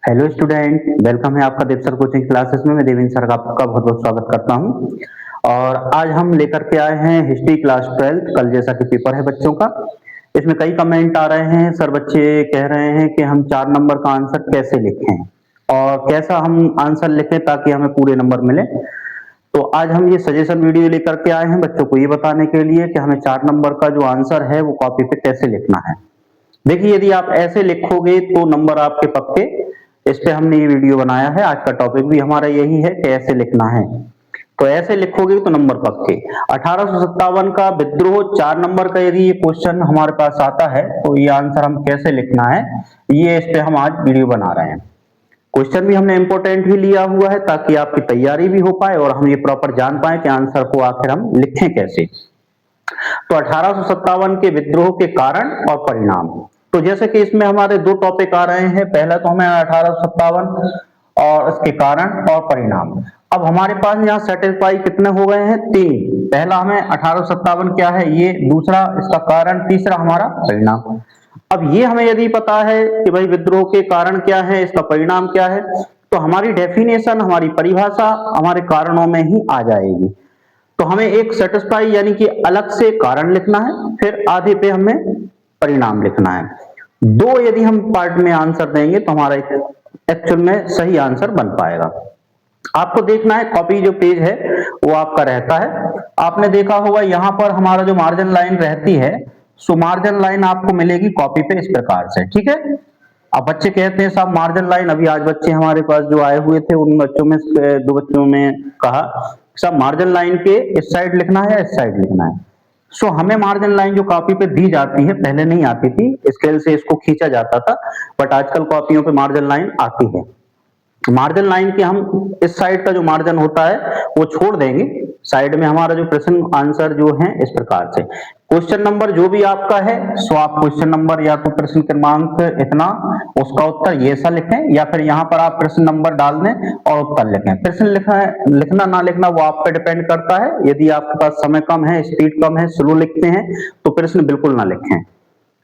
Hello student, welcome है आपका देव sir coaching classes में। मैं देवेंद्र सर का आपका बहुत बहुत स्वागत करता हूं। और आज हम लेकर के आए हैं हिस्ट्री क्लास 12। कल जैसा कि पेपर है बच्चों का, इसमें कई कमेंट आ रहे हैं। सर बच्चे कह रहे हैं कि हम 4 नंबर का आंसर कैसे लिखें और कैसा हम आंसर लिखें ताकि हमें पूरे नंबर मिले। तो आज हम ये सजेशन वीडियो लेकर के आए हैं बच्चों को ये बताने के लिए कि हमें 4 नंबर का जो आंसर है वो कॉपी पे कैसे लिखना है। देखिए, यदि आप ऐसे लिखोगे तो नंबर आपके पक्के। इस पे हमने ये वीडियो बनाया है। आज का टॉपिक भी हमारा यही है कि ऐसे लिखना है। तो ऐसे लिखोगे तो नंबर पक्के। 1857 का विद्रोह 4 नंबर का यदि ये क्वेश्चन हमारे पास आता है तो ये आंसर हम कैसे लिखना है, ये इस पे हम आज वीडियो बना रहे हैं। क्वेश्चन भी हमने इंपॉर्टेंट ही लिया हुआ है ताकि आपकी तैयारी भी हो पाए और हम ये प्रॉपर जान पाए कि आंसर को आखिर हम लिखें कैसे। तो 1857 के विद्रोह के कारण और परिणाम। तो जैसे कि इसमें हमारे दो टॉपिक आ रहे हैं। पहला तो हमें 1857 और इसके कारण और परिणाम। अब हमारे पास यहाँ सेटिस्फाई कितने हो गए हैं? 3। पहला हमें 1857 क्या है ये, दूसरा इसका कारण, तीसरा हमारा परिणाम। अब ये हमें यदि पता है कि भाई विद्रोह के कारण क्या है, इसका परिणाम क्या है, तो हमारी डेफिनेशन, हमारी परिभाषा हमारे कारणों में ही आ जाएगी। तो हमें एक सेटिस्फाई यानी कि अलग से कारण लिखना है, फिर आधे पे हमें परिणाम लिखना है। दो यदि हम पार्ट में आंसर देंगे तो हमारा एक्चुअल में सही आंसर बन पाएगा। आपको देखना है कॉपी जो पेज है वो आपका रहता है। आपने देखा होगा यहाँ पर हमारा जो मार्जिन लाइन रहती है, सो मार्जिन लाइन आपको मिलेगी कॉपी पे इस प्रकार से, ठीक है। अब बच्चे कहते हैं साहब मार्जिन लाइन, अभी आज बच्चे हमारे पास जो आए हुए थे उन बच्चों में दो बच्चों ने कहा साहब मार्जिन लाइन के इस साइड लिखना है या इस साइड लिखना है। सो हमें मार्जिन लाइन जो कॉपी पे दी जाती है, पहले नहीं आती थी, स्केल से इसको खींचा जाता था, बट आजकल कॉपियों पे मार्जिन लाइन आती है। मार्जिन लाइन के हम इस साइड का जो मार्जिन होता है वो छोड़ देंगे, साइड में हमारा जो प्रश्न आंसर जो है इस प्रकार से। क्वेश्चन नंबर जो भी आपका है सो आप क्वेश्चन नंबर या तो प्रश्न क्रमांक इतना, उसका उत्तर ये सा लिखें, या फिर यहाँ पर आप प्रश्न नंबर डाल दें और उत्तर लिखें। प्रश्न लिखना ना लिखना वो आप पे डिपेंड करता है। यदि आपके पास समय कम है, स्पीड कम है, स्लो लिखते हैं तो प्रश्न बिल्कुल ना लिखें।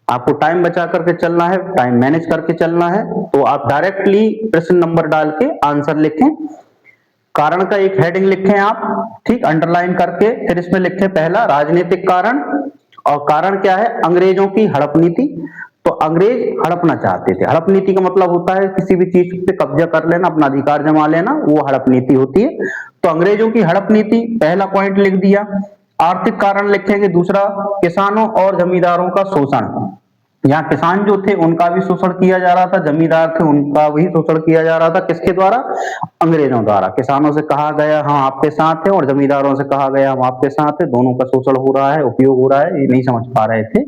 आपको टाइम बचा करके चलना है, टाइम मैनेज करके चलना है, तो आप डायरेक्टली प्रश्न नंबर डाल के आंसर लिखें। कारण का एक हेडिंग लिखें आप, ठीक, अंडरलाइन करके। फिर इसमें लिखें पहला राजनीतिक कारण, और कारण क्या है? अंग्रेजों की हड़प नीति। तो अंग्रेज हड़पना चाहते थे। हड़प नीति का मतलब होता है किसी भी चीज पे कब्जा कर लेना, अपना अधिकार जमा लेना, वो हड़प नीति होती है। तो अंग्रेजों की हड़प नीति पहला पॉइंट लिख दिया। आर्थिक कारण लिखेंगे दूसरा, किसानों और जमींदारों का शोषण। यहाँ किसान जो थे उनका भी शोषण किया जा रहा था, जमींदार थे उनका भी शोषण किया जा रहा था। किसके द्वारा? अंग्रेजों द्वारा। किसानों से कहा गया हम आपके साथ हैं और जमींदारों से कहा गया हम आपके साथ हैं, दोनों का शोषण हो रहा है, उपयोग हो रहा है, ये नहीं समझ पा रहे थे।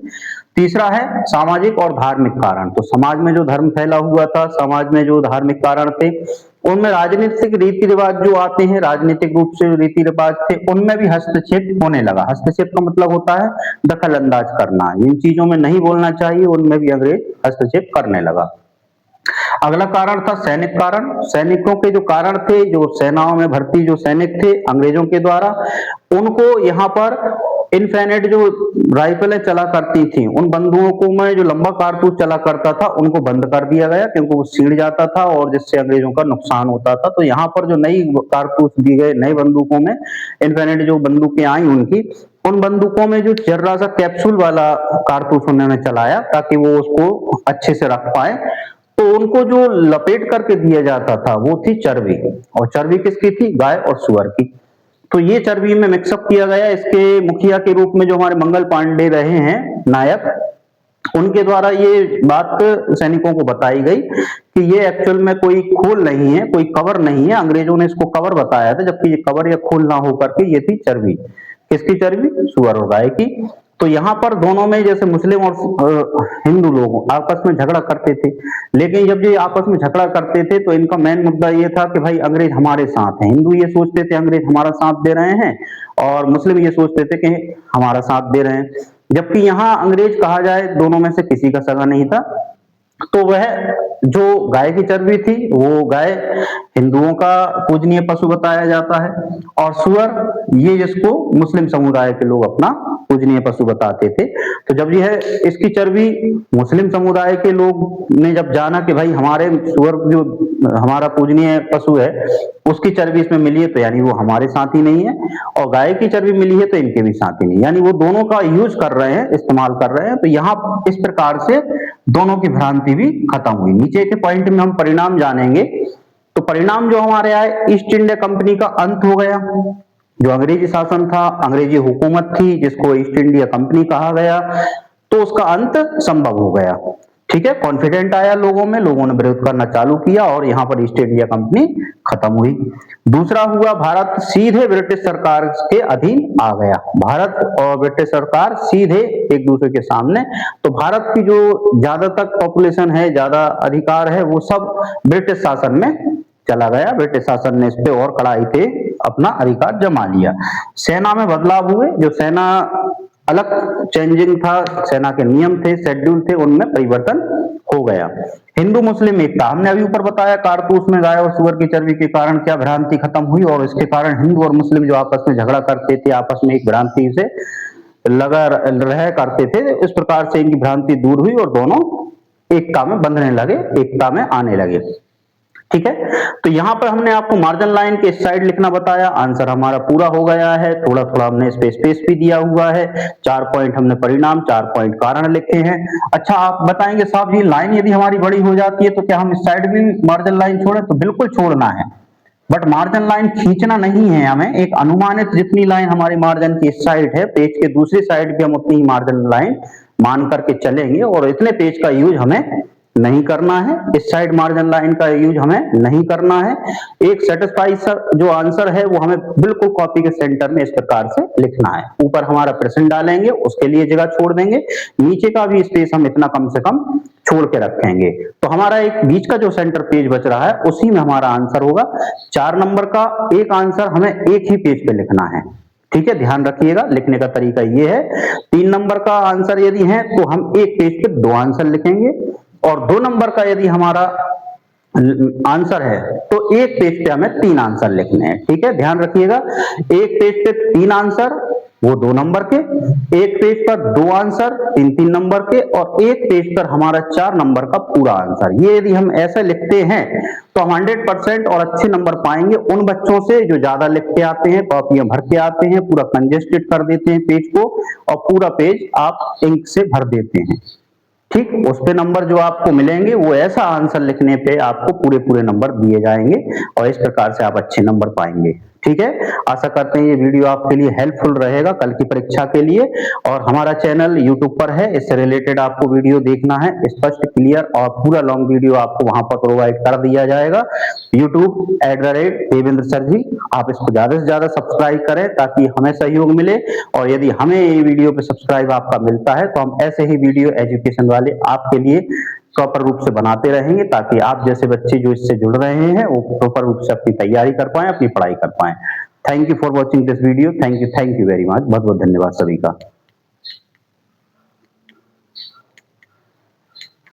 तीसरा है सामाजिक और धार्मिक कारण। तो समाज में जो धर्म फैला हुआ था, समाज में जो धार्मिक कारण थे, उनमें राजनीतिक रीति रिवाज जो आते हैं, राजनीतिक रूप से रीति रिवाज थे, उनमें भी हस्तक्षेप होने लगा। हस्तक्षेप का मतलब होता है दखल अंदाज करना, जिन चीजों में नहीं बोलना चाहिए उनमें भी अंग्रेज हस्तक्षेप करने लगा। अगला कारण था सैनिक कारण। सैनिकों के जो कारण थे, जो सेनाओं में भर्ती जो सैनिक थे अंग्रेजों के द्वारा, उनको यहाँ पर इनफिनिट जो राइफलें चला करती थी, उन बंदूकों में जो लंबा कारतूस चला करता था उनको बंद कर दिया गया, क्योंकि वो सीढ़ जाता था और जिससे अंग्रेजों का नुकसान होता था। तो यहाँ पर जो नई कारतूस दी गए, नई बंदूकों में इनफिनिट जो बंदूकें आई उनकी, उन बंदूकों में जो जर्रा सा कैप्सूल वाला कारतूस उन्होंने चलाया ताकि वो उसको अच्छे से रख पाए। तो उनको जो लपेट करके दिया जाता था वो थी चर्बी, और चर्बी किसकी थी? गाय और सुअर की। तो ये चर्बी में मिक्सअप किया गया। इसके मुखिया के रूप में जो हमारे मंगल पांडे रहे हैं नायक, उनके द्वारा ये बात सैनिकों को बताई गई कि ये एक्चुअल में कोई खोल नहीं है, कोई कवर नहीं है। अंग्रेजों ने इसको कवर बताया था, जबकि ये कवर या खोल ना होकर के ये थी चर्बी। किसकी चर्बी? सुअर और गाय की। तो यहाँ पर दोनों में, जैसे मुस्लिम और हिंदू लोग आपस में झगड़ा करते थे, लेकिन जब ये आपस में झगड़ा करते थे तो इनका मेन मुद्दा ये था कि भाई अंग्रेज हमारे साथ हैं। हिंदू ये सोचते थे अंग्रेज हमारा साथ दे रहे हैं, और मुस्लिम ये सोचते थे कि हमारा साथ दे रहे हैं। जबकि यहाँ अंग्रेज कहा जाए दोनों में से किसी का सगा नहीं था। तो वह जो गाय की चर्बी थी वो गाय हिंदुओं का पूजनीय पशु बताया जाता है, और सुअर ये जिसको मुस्लिम समुदाय के लोग अपना पूजनीय पशु बताते थे। तो जब यह इसकी चर्बी मुस्लिम समुदाय के लोग ने जब जाना कि भाई हमारे सुअर जो हमारा पूजनीय पशु है उसकी चर्बी इसमें मिली है, तो यानी वो हमारे साथ ही नहीं है, और गाय की चर्बी मिली है तो इनके भी साथ ही नहीं, यानी वो दोनों का यूज कर रहे हैं, इस्तेमाल कर रहे हैं। तो यहाँ इस प्रकार से दोनों की भ्रांति भी खत्म हुई। नीचे के पॉइंट में हम परिणाम जानेंगे। तो परिणाम जो हमारे आए, ईस्ट इंडिया कंपनी का अंत हो गया, जो अंग्रेजी शासन था, अंग्रेजी हुकूमत थी जिसको ईस्ट इंडिया कंपनी कहा गया, तो उसका अंत संभव हो गया। ठीक है, कॉन्फिडेंट आया लोगों में, लोगों ने विरोध करना चालू किया और यहां पर ईस्ट इंडिया कंपनी खत्म हुई। दूसरा हुआ, भारत सीधे ब्रिटिश सरकार के अधीन आ गया। भारत और ब्रिटिश सरकार सीधे एक दूसरे के सामने, तो भारत की जो ज्यादा तक पॉपुलेशन है, ज्यादा अधिकार है, वो सब ब्रिटिश शासन में चला गया। ब्रिटिश शासन ने इस पे और कड़ाई से अपना अधिकार जमा लिया। सेना में बदलाव हुए, जो सेना अलग चेंजिंग था, सेना के नियम थे, शेड्यूल थे, उनमें परिवर्तन हो गया। हिंदू मुस्लिम एकता, हमने अभी ऊपर बताया कारतूस में गाय और सुअर की चर्बी के कारण क्या भ्रांति खत्म हुई, और इसके कारण हिंदू और मुस्लिम जो आपस में झगड़ा करते थे, आपस में एक भ्रांति से लगा रह करते थे, इस प्रकार से इनकी भ्रांति दूर हुई और दोनों एकता में बंधने लगे, एकता में आने लगे। ठीक है, तो यहां पर हमने आपको मार्जिन लाइन के इस साइड लिखना बताया। आंसर हमारा पूरा हो गया है, थोड़ा थोड़ा हमने स्पेस भी दिया हुआ है। 4 पॉइंट हमने परिणाम, 4 पॉइंट कारण लिखे हैं। अच्छा, आप बताएंगे साहब ये लाइन यदि हमारी बड़ी हो जाती है तो क्या हम इस साइड भी मार्जिन लाइन छोड़ें? तो बिल्कुल छोड़ना है, बट मार्जिन लाइन खींचना नहीं है हमें। एक अनुमानित जितनी लाइन हमारी मार्जिन की इस साइड है, पेज के दूसरी साइड भी हम उतनी ही मार्जिन लाइन मान करके चलेंगे, और इतने पेज का यूज हमें नहीं करना है, इस साइड मार्जिन लाइन का यूज हमें नहीं करना है। एक सेटिस्फाई जो आंसर है वो हमें बिल्कुल कॉपी के सेंटर में इस प्रकार से लिखना है। ऊपर हमारा प्रश्न डालेंगे, उसके लिए जगह छोड़ देंगे, नीचे का भी स्पेस हम इतना कम से कम छोड़ के रखेंगे। तो हमारा एक बीच का जो सेंटर पेज बच रहा है उसी में हमारा आंसर होगा। 4 नंबर का एक आंसर हमें एक ही पेज पे लिखना है। ठीक है, ध्यान रखिएगा, लिखने का तरीका ये है। 3 नंबर का आंसर यदि है तो हम एक पेज पे 2 आंसर लिखेंगे, और 2 नंबर का यदि हमारा आंसर है तो एक पेज पे हमें 3 आंसर लिखने हैं। ठीक है, ध्यान रखिएगा, एक पेज पे 3 आंसर वो 2 नंबर के, एक पेज पर 2 आंसर 3-3 नंबर के, और एक पेज पर हमारा 4 नंबर का पूरा आंसर। ये यदि हम ऐसे लिखते हैं तो हम 100% और अच्छे नंबर पाएंगे उन बच्चों से जो ज्यादा लिख के आते हैं, कॉपियां भर के आते हैं, पूरा कंजेस्टेड कर देते हैं पेज को, और पूरा पेज आप इंक से भर देते हैं। ठीक, उस पे नंबर जो आपको मिलेंगे वो ऐसा आंसर लिखने पे आपको पूरे पूरे नंबर दिए जाएंगे, और इस प्रकार से आप अच्छे नंबर पाएंगे। ठीक है, आशा करते हैं ये वीडियो आपके लिए हेल्पफुल रहेगा कल की परीक्षा के लिए। और हमारा चैनल यूट्यूब पर है, इससे रिलेटेड आपको वीडियो देखना है, स्पष्ट, क्लियर और पूरा लॉन्ग वीडियो आपको वहां पर प्रोवाइड कर दिया जाएगा। YouTube@देवेंद्र सर जी, आप इसको ज्यादा से ज्यादा सब्सक्राइब करें ताकि हमें सहयोग मिले, और यदि हमें ये वीडियो पे सब्सक्राइब आपका मिलता है तो हम ऐसे ही वीडियो एजुकेशन वाले आपके लिए प्रॉपर रूप से बनाते रहेंगे, ताकि आप जैसे बच्चे जो इससे जुड़ रहे हैं वो प्रॉपर रूप से अपनी तैयारी कर पाएं, अपनी पढ़ाई कर पाएं। Thank you for watching this video. Thank you very much. बहुत बहुत धन्यवाद सभी का।